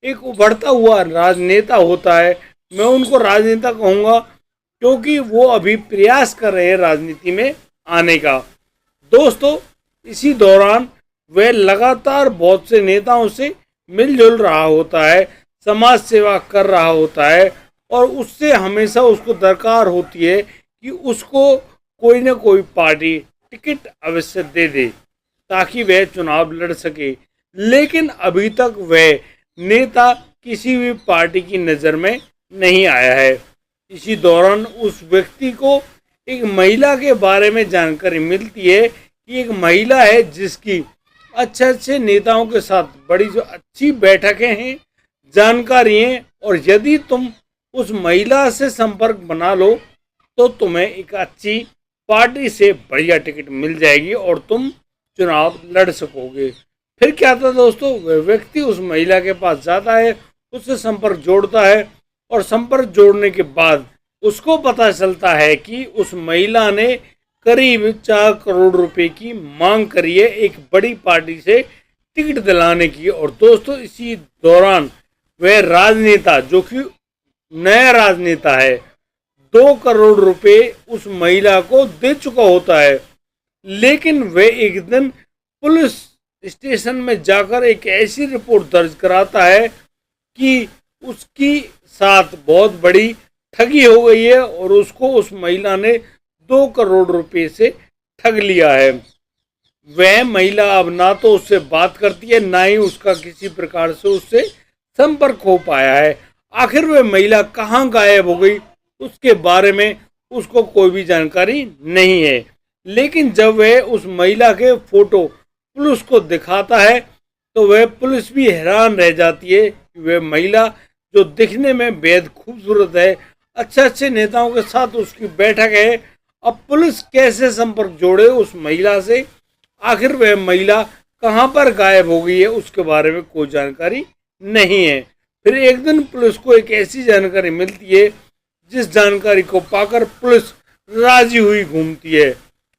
एक उभरता हुआ राजनेता होता है। मैं उनको राजनेता कहूँगा क्योंकि वो अभी प्रयास कर रहे हैं राजनीति में आने का। दोस्तों, इसी दौरान वह लगातार बहुत से नेताओं से मिलजुल रहा होता है, समाज सेवा कर रहा होता है और उससे हमेशा उसको दरकार होती है कि उसको कोई ना कोई पार्टी टिकट अवश्य दे दे ताकि वह चुनाव लड़ सके। लेकिन अभी तक वह नेता किसी भी पार्टी की नज़र में नहीं आया है। इसी दौरान उस व्यक्ति को एक महिला के बारे में जानकारी मिलती है कि एक महिला है जिसकी अच्छे अच्छे नेताओं के साथ बड़ी जो अच्छी बैठकें हैं, जानकारी हैं, और यदि तुम उस महिला से संपर्क बना लो तो तुम्हें एक अच्छी पार्टी से बढ़िया टिकट मिल जाएगी और तुम चुनाव लड़ सकोगे। फिर क्या था दोस्तों, वह व्यक्ति उस महिला के पास जाता है, उससे संपर्क जोड़ता है और संपर्क जोड़ने के बाद उसको पता चलता है कि उस महिला ने करीब 4 करोड़ रुपए की मांग करी है एक बड़ी पार्टी से टिकट दिलाने की। और दोस्तों, इसी दौरान वह राजनेता, जो कि नया राजनेता है, 2 करोड़ रुपए उस महिला को दे चुका होता है। लेकिन वह एक दिन पुलिस स्टेशन में जाकर एक ऐसी रिपोर्ट दर्ज कराता है कि उसकी साथ बहुत बड़ी ठगी हो गई है और उसको उस महिला ने 2 करोड़ रुपए से ठग लिया है। वह महिला अब ना तो उससे बात करती है, ना ही उसका किसी प्रकार से उससे संपर्क हो पाया है। आखिर वह महिला कहाँ गायब हो गई उसके बारे में उसको कोई भी जानकारी नहीं है। लेकिन जब वह उस महिला के फोटो पुलिस को दिखाता है तो वह पुलिस भी हैरान रह जाती है कि वह महिला जो दिखने में बेहद खूबसूरत है, अच्छे अच्छे नेताओं के साथ उसकी बैठक है, अब पुलिस कैसे संपर्क जोड़े उस महिला से। आखिर वह महिला कहाँ पर गायब हो गई है उसके बारे में कोई जानकारी नहीं है। फिर एक दिन पुलिस को एक ऐसी जानकारी मिलती है जिस जानकारी को पाकर पुलिस राजी हुई घूमती है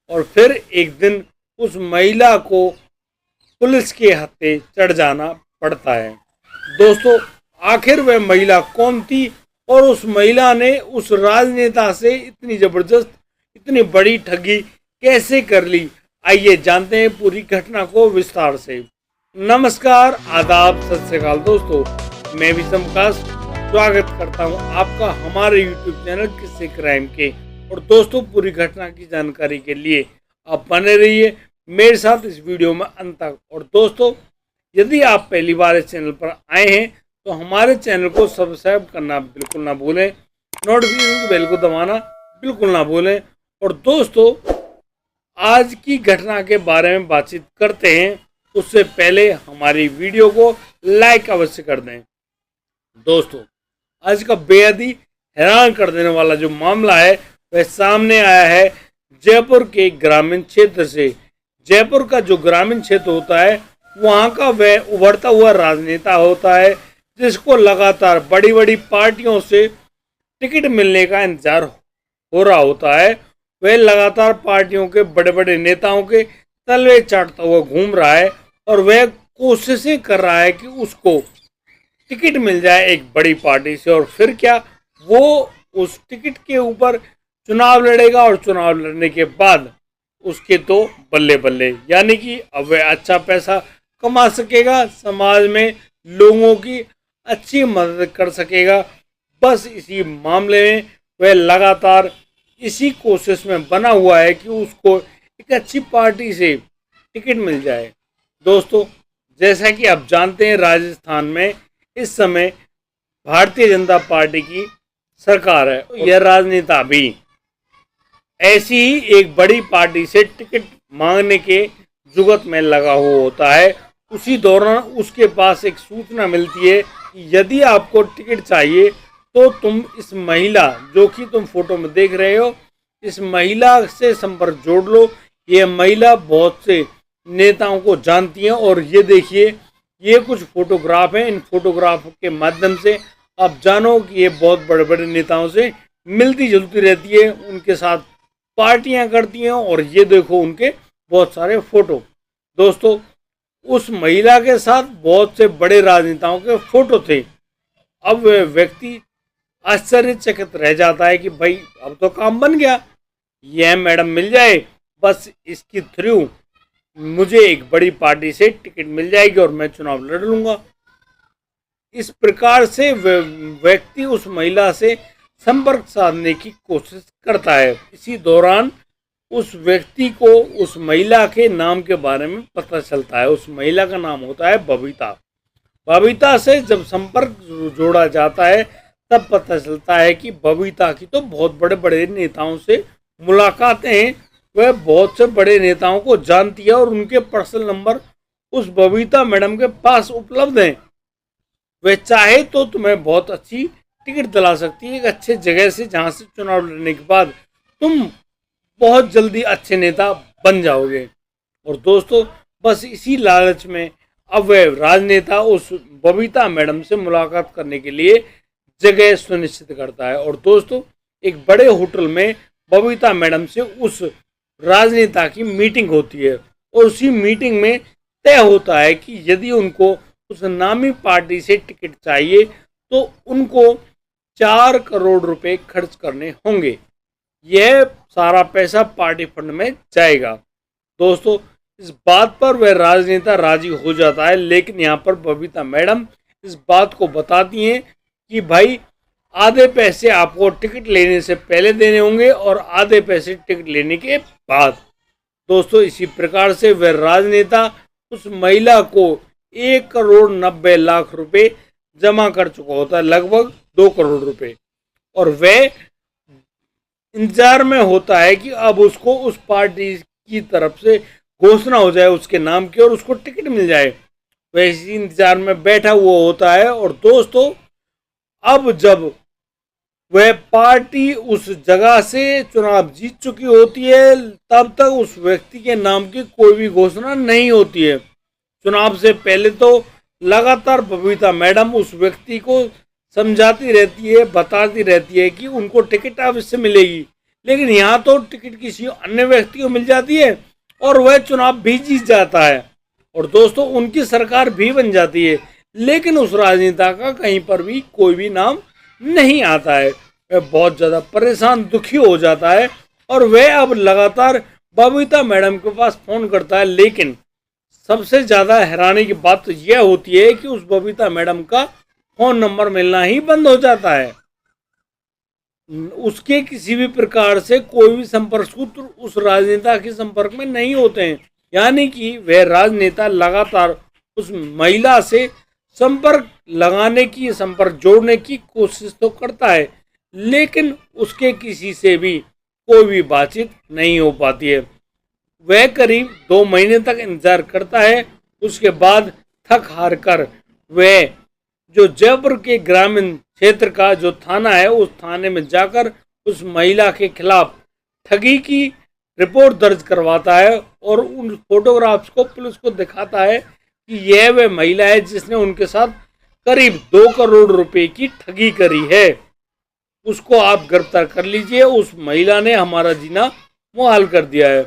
और फिर एक दिन उस महिला को पुलिस के हत्थे चढ़ जाना पड़ता है। दोस्तों, आखिर वह महिला कौन थी और उस महिला ने उस राजनेता से इतनी जबरदस्त, इतनी बड़ी ठगी कैसे कर ली, आइए जानते हैं पूरी घटना को विस्तार से। नमस्कार, आदाब, सत श्री अकाल दोस्तों, मैं विषम प्रकाश स्वागत करता हूं आपका हमारे YouTube चैनल किस्से क्राइम के। और दोस्तों, पूरी घटना की जानकारी के लिए आप बने रहिए मेरे साथ इस वीडियो में अंत तक। और दोस्तों, यदि आप पहली बार इस चैनल पर आए हैं तो हमारे चैनल को सब्सक्राइब करना बिल्कुल ना भूलें, नोटिफिकेशन बेल को दबाना बिल्कुल ना भूलें। और दोस्तों, आज की घटना के बारे में बातचीत करते हैं उससे पहले हमारी वीडियो को लाइक अवश्य कर दें। दोस्तों, आज का बेहद ही हैरान कर देने वाला जो मामला है वह सामने आया है जयपुर के ग्रामीण क्षेत्र से। जयपुर का जो ग्रामीण क्षेत्र होता है वहाँ का वह उभरता हुआ राजनेता होता है जिसको लगातार बड़ी बड़ी पार्टियों से टिकट मिलने का इंतजार हो रहा होता है। वह लगातार पार्टियों के बड़े बड़े नेताओं के तलवे चाटता हुआ घूम रहा है और वह कोशिशें कर रहा है कि उसको टिकट मिल जाए एक बड़ी पार्टी से। और फिर क्या, वो उस टिकट के ऊपर चुनाव लड़ेगा और चुनाव लड़ने के बाद उसके तो बल्ले बल्ले, यानी कि अब वह अच्छा पैसा कमा सकेगा, समाज में लोगों की अच्छी मदद कर सकेगा। बस इसी मामले में वह लगातार इसी कोशिश में बना हुआ है कि उसको एक अच्छी पार्टी से टिकट मिल जाए। दोस्तों, जैसा कि आप जानते हैं, राजस्थान में इस समय भारतीय जनता पार्टी की सरकार है। यह राजनेता भी ऐसी ही एक बड़ी पार्टी से टिकट मांगने के जुगत में लगा हुआ होता है। उसी दौरान उसके पास एक सूचना मिलती है कि यदि आपको टिकट चाहिए तो तुम इस महिला, जो कि तुम फोटो में देख रहे हो, इस महिला से संपर्क जोड़ लो। ये महिला बहुत से नेताओं को जानती है और ये देखिए, ये कुछ फोटोग्राफ हैं। इन फोटोग्राफ के माध्यम से आप जानो कि ये बहुत बड़े बड़े नेताओं से मिलती जुलती रहती है, उनके साथ पार्टियां करती हैं और ये देखो उनके बहुत सारे फोटो। दोस्तों, उस महिला के साथ बहुत से बड़े राजनेताओं के फोटो थे। अब वह व्यक्ति आश्चर्यचकित रह जाता है कि भाई अब तो काम बन गया, यह मैडम मिल जाए, बस इसकी थ्रू मुझे एक बड़ी पार्टी से टिकट मिल जाएगी और मैं चुनाव लड़ लूंगा। इस प्रकार से व्यक्ति उस महिला से संपर्क साधने की कोशिश करता है। इसी दौरान उस व्यक्ति को उस महिला के नाम के बारे में पता चलता है। उस महिला का नाम होता है बबीता। बबीता से जब संपर्क जोड़ा जाता है तब पता चलता है कि बबीता की तो बहुत बड़े बड़े नेताओं से मुलाकातें हैं, वह बहुत से बड़े नेताओं को जानती है और उनके पर्सनल नंबर उस बबीता मैडम के पास उपलब्ध हैं। वह चाहे तो तुम्हें बहुत अच्छी टिकट दिला सकती है, एक अच्छे जगह से, जहां से चुनाव लड़ने के बाद तुम बहुत जल्दी अच्छे नेता बन जाओगे। और दोस्तों, बस इसी लालच में अब वह राजनेता उस बबीता मैडम से मुलाकात करने के लिए जगह सुनिश्चित करता है। और दोस्तों, एक बड़े होटल में बबीता मैडम से उस राजनेता की मीटिंग होती है और उसी मीटिंग में तय होता है कि यदि उनको उस नामी पार्टी से टिकट चाहिए तो उनको 4 करोड़ रुपए खर्च करने होंगे। यह सारा पैसा पार्टी फंड में जाएगा। दोस्तों, इस बात पर वह राजनेता राजी हो जाता है, लेकिन यहाँ पर बबीता मैडम इस बात को बताती हैं कि भाई आधे पैसे आपको टिकट लेने से पहले देने होंगे और आधे पैसे टिकट लेने के बाद। दोस्तों, इसी प्रकार से वह राजनेता उस महिला को 1,90,00,000 रुपए जमा कर चुका होता है, लगभग 2 करोड़ रुपए, और वह इंतजार में होता है कि अब उसको उस पार्टी की तरफ से घोषणा हो जाए उसके नाम की और उसको टिकट मिल जाए। वह इसी इंतजार में बैठा हुआ होता है। और दोस्तों, अब जब वह पार्टी उस जगह से चुनाव जीत चुकी होती है तब तक उस व्यक्ति के नाम की कोई भी घोषणा नहीं होती है। चुनाव से पहले तो लगातार बबीता मैडम उस व्यक्ति को समझाती रहती है, बताती रहती है कि उनको टिकट अवश्य मिलेगी, लेकिन यहाँ तो टिकट किसी अन्य व्यक्ति को मिल जाती है और वह चुनाव भी जीत जाता है और दोस्तों उनकी सरकार भी बन जाती है, लेकिन उस राजनेता का कहीं पर भी कोई भी नाम नहीं आता है। वह बहुत ज़्यादा परेशान, दुखी हो जाता है और वह अब लगातार बबीता मैडम के पास फ़ोन करता है, लेकिन सबसे ज़्यादा हैरानी की बात तो यह होती है कि उस बबीता मैडम का फ़ोन नंबर मिलना ही बंद हो जाता है। उसके किसी भी प्रकार से कोई भी संपर्क सूत्र उस राजनेता के संपर्क में नहीं होते हैं, यानी कि वह राजनेता लगातार उस महिला से संपर्क लगाने की, संपर्क जोड़ने की कोशिश तो करता है, लेकिन उसके किसी से भी कोई भी बातचीत नहीं हो पाती है। वह करीब 2 महीने तक इंतजार करता है। उसके बाद थक हार कर वह जो जयपुर के ग्रामीण क्षेत्र का जो थाना है उस थाने में जाकर उस महिला के खिलाफ ठगी की रिपोर्ट दर्ज करवाता है और उन फोटोग्राफ्स को पुलिस को दिखाता है कि यह वह महिला है जिसने उनके साथ करीब 2 करोड़ रुपए की ठगी करी है, उसको आप गिरफ्तार कर लीजिए। उस महिला ने हमारा जीना मुहाल कर दिया है।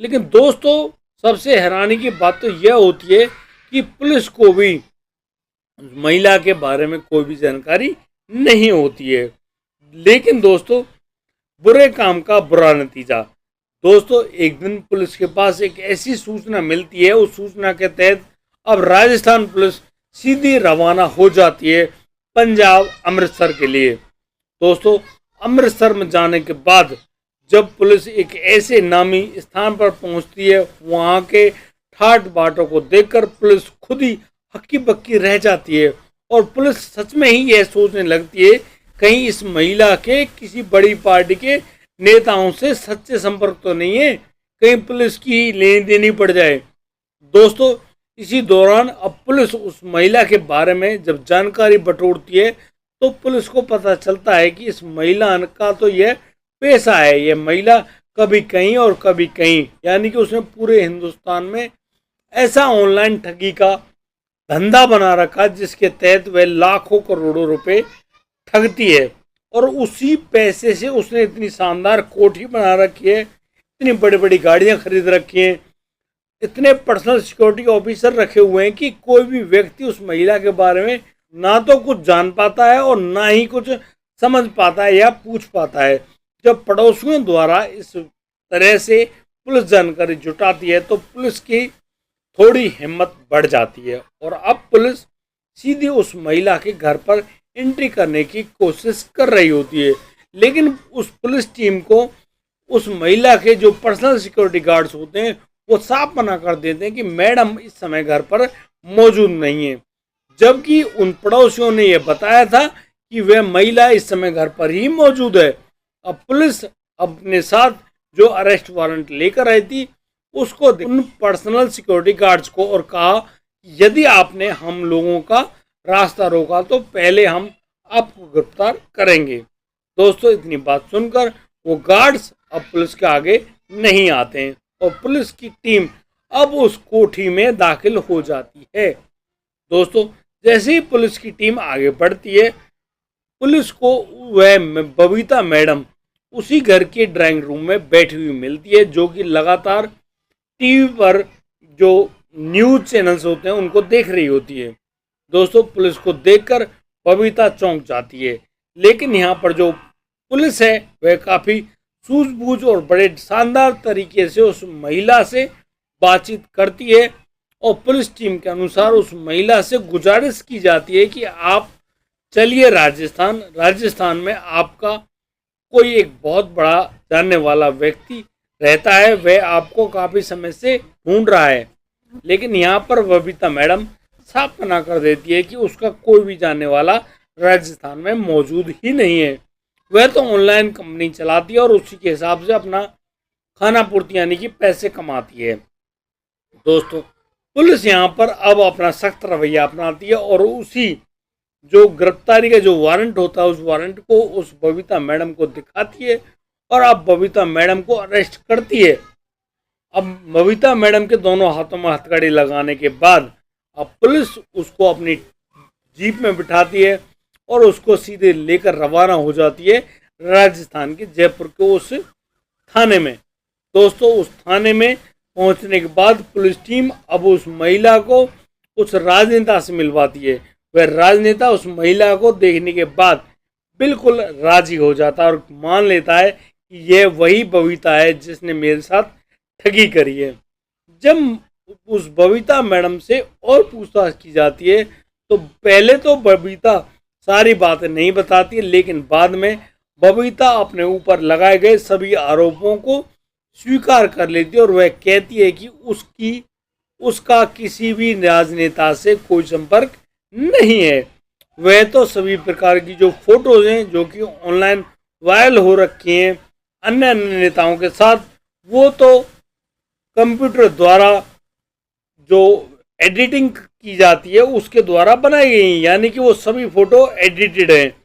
लेकिन दोस्तों, सबसे हैरानी की बात तो यह होती है कि पुलिस को भी महिला के बारे में कोई भी जानकारी नहीं होती है। लेकिन दोस्तों, बुरे काम का बुरा नतीजा। दोस्तों, एक दिन पुलिस के पास एक ऐसी सूचना मिलती है, उस सूचना के तहत अब राजस्थान पुलिस सीधी रवाना हो जाती है पंजाब, अमृतसर के लिए। दोस्तों, अमृतसर में जाने के बाद जब पुलिस एक ऐसे नामी स्थान पर पहुंचती है, वहां के ठाट बाटों को देखकर पुलिस खुद ही हक्की बक्की रह जाती है और पुलिस सच में ही यह सोचने लगती है कहीं इस महिला के किसी बड़ी पार्टी के नेताओं से सच्चे संपर्क तो नहीं है, कहीं पुलिस की लेनी देनी पड़ जाए। दोस्तों, इसी दौरान अब पुलिस उस महिला के बारे में जब जानकारी बटोरती है तो पुलिस को पता चलता है कि इस महिला का तो यह पेशा है। यह महिला कभी कहीं और कभी कहीं, यानी कि उसने पूरे हिंदुस्तान में ऐसा ऑनलाइन ठगी का धंधा बना रखा जिसके तहत वह लाखों करोड़ों रुपए ठगती है और उसी पैसे से उसने इतनी शानदार कोठी बना रखी है, इतनी बड़ी बड़ी गाड़ियां खरीद रखी हैं, इतने पर्सनल सिक्योरिटी ऑफिसर रखे हुए हैं कि कोई भी व्यक्ति उस महिला के बारे में ना तो कुछ जान पाता है और ना ही कुछ समझ पाता है या पूछ पाता है। जब पड़ोसियों द्वारा इस तरह से पुलिस जानकारी जुटाती है तो पुलिस की थोड़ी हिम्मत बढ़ जाती है और अब पुलिस सीधे उस महिला के घर पर एंट्री करने की कोशिश कर रही होती है। लेकिन उस पुलिस टीम को उस महिला के जो पर्सनल सिक्योरिटी गार्ड्स होते हैं वो साफ मना कर देते हैं कि मैडम इस समय घर पर मौजूद नहीं है, जबकि उन पड़ोसियों ने यह बताया था कि वह महिला इस समय घर पर ही मौजूद है। अब पुलिस अपने साथ जो अरेस्ट वारंट लेकर आई थी उसको उन पर्सनल सिक्योरिटी गार्ड्स को और कहा यदि आपने हम लोगों का रास्ता रोका तो पहले हम आपको गिरफ्तार करेंगे। दोस्तों इतनी बात सुनकर वो गार्ड्स अब पुलिस के आगे नहीं आते हैं और पुलिस की टीम अब उस कोठी में दाखिल हो जाती है। दोस्तों जैसे ही पुलिस की टीम आगे बढ़ती है पुलिस को वह बबीता मैडम उसी घर के ड्राइंग रूम में बैठी हुई मिलती है, जो कि लगातार टीवी पर जो न्यूज चैनल्स होते हैं उनको देख रही होती है। दोस्तों पुलिस को देखकर बबीता चौंक जाती है, लेकिन यहाँ पर जो पुलिस है वह काफ़ी सूझबूझ और बड़े शानदार तरीके से उस महिला से बातचीत करती है और पुलिस टीम के अनुसार उस महिला से गुजारिश की जाती है कि आप चलिए राजस्थान में आपका कोई एक बहुत बड़ा जानने वाला व्यक्ति रहता है, वह आपको काफ़ी समय से ढूंढ रहा है। लेकिन यहाँ पर बबीता मैडम साफ मना कर देती है कि उसका कोई भी जानने वाला राजस्थान में मौजूद ही नहीं है, वह तो ऑनलाइन कंपनी चलाती है और उसी के हिसाब से अपना खाना पूर्ति यानी कि पैसे कमाती है। दोस्तों पुलिस यहाँ पर अब अपना सख्त रवैया अपनाती है और उसी जो गिरफ्तारी का जो वारंट होता है उस वारंट को उस बबीता मैडम को दिखाती है और अब बबीता मैडम को अरेस्ट करती है। अब बबीता मैडम के दोनों हाथों में हथकड़ी लगाने के बाद अब पुलिस उसको अपनी जीप में बिठाती है और उसको सीधे लेकर रवाना हो जाती है राजस्थान के जयपुर के उस थाने में। दोस्तों उस थाने में पहुंचने के बाद पुलिस टीम अब उस महिला को उस राजनेता से मिलवाती है। वह राजनेता उस महिला को देखने के बाद बिल्कुल राजी हो जाता है और मान लेता है कि यह वही बबीता है जिसने मेरे साथ ठगी करी है। जब उस बबीता मैडम से और पूछताछ की जाती है तो पहले तो बबीता सारी बातें नहीं बताती है, लेकिन बाद में बबीता अपने ऊपर लगाए गए सभी आरोपों को स्वीकार कर लेती है और वह कहती है कि उसका किसी भी राजनेता से कोई संपर्क नहीं है। वह तो सभी प्रकार की जो फोटोज हैं जो कि ऑनलाइन वायरल हो रखी हैं अन्य नेताओं के साथ, वो तो कंप्यूटर द्वारा जो एडिटिंग की जाती है उसके द्वारा बनाई गई हैं, यानी कि वो सभी फोटो एडिटेड हैं,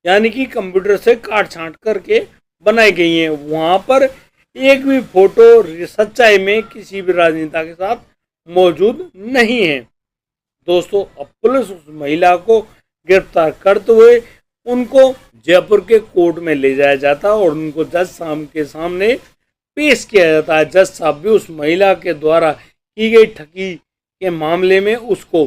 यानी कि कंप्यूटर से काट छांट करके बनाई गई हैं। वहाँ पर एक भी फोटो सच्चाई में किसी भी राजनेता के साथ मौजूद नहीं है। दोस्तों अब पुलिस उस महिला को गिरफ्तार करते हुए उनको जयपुर के कोर्ट में ले जाया जाता है और उनको जज साहब के सामने पेश किया जाता है। जज साहब भी उस महिला के द्वारा की गई ठगी के मामले में उसको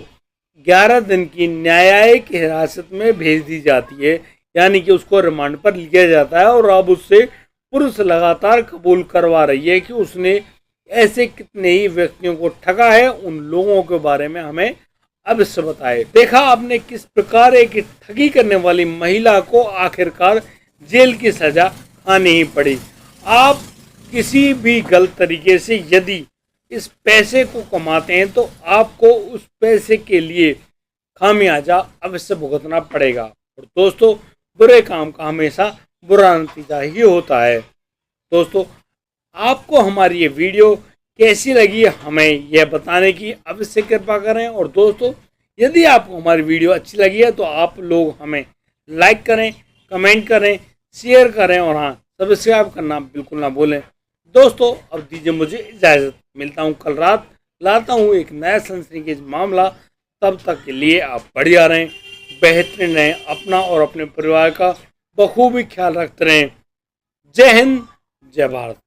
11 दिन की न्यायिक हिरासत में भेज दी जाती है, यानी कि उसको रिमांड पर लिया जाता है। और अब उससे पुलिस लगातार कबूल करवा रही है कि उसने ऐसे कितने ही व्यक्तियों को ठगा है, उन लोगों के बारे में हमें अवश्य बताए। देखा आपने किस प्रकार एक ठगी करने वाली महिला को आखिरकार जेल की सजा खानी ही पड़ी। आप किसी भी गलत तरीके से यदि इस पैसे को कमाते हैं तो आपको उस पैसे के लिए खामियाजा अवश्य भुगतना पड़ेगा। और दोस्तों बुरे काम का हमेशा बुरा नतीजा ही होता है। दोस्तों आपको हमारी ये वीडियो कैसी लगी हमें यह बताने की अवश्य कृपा करें। और दोस्तों यदि आपको हमारी वीडियो अच्छी लगी है तो आप लोग हमें लाइक करें, कमेंट करें, शेयर करें और हाँ सब्सक्राइब करना बिल्कुल ना भूलें। दोस्तों अब दीजिए मुझे इजाज़त, मिलता हूँ कल रात, लाता हूँ एक नया सनसनीखेज मामला। तब तक के लिए आप बढ़िया रहें, बेहतरीन रहें, अपना और अपने परिवार का बखूबी ख्याल रखते रहें। जय हिंद, जय भारत।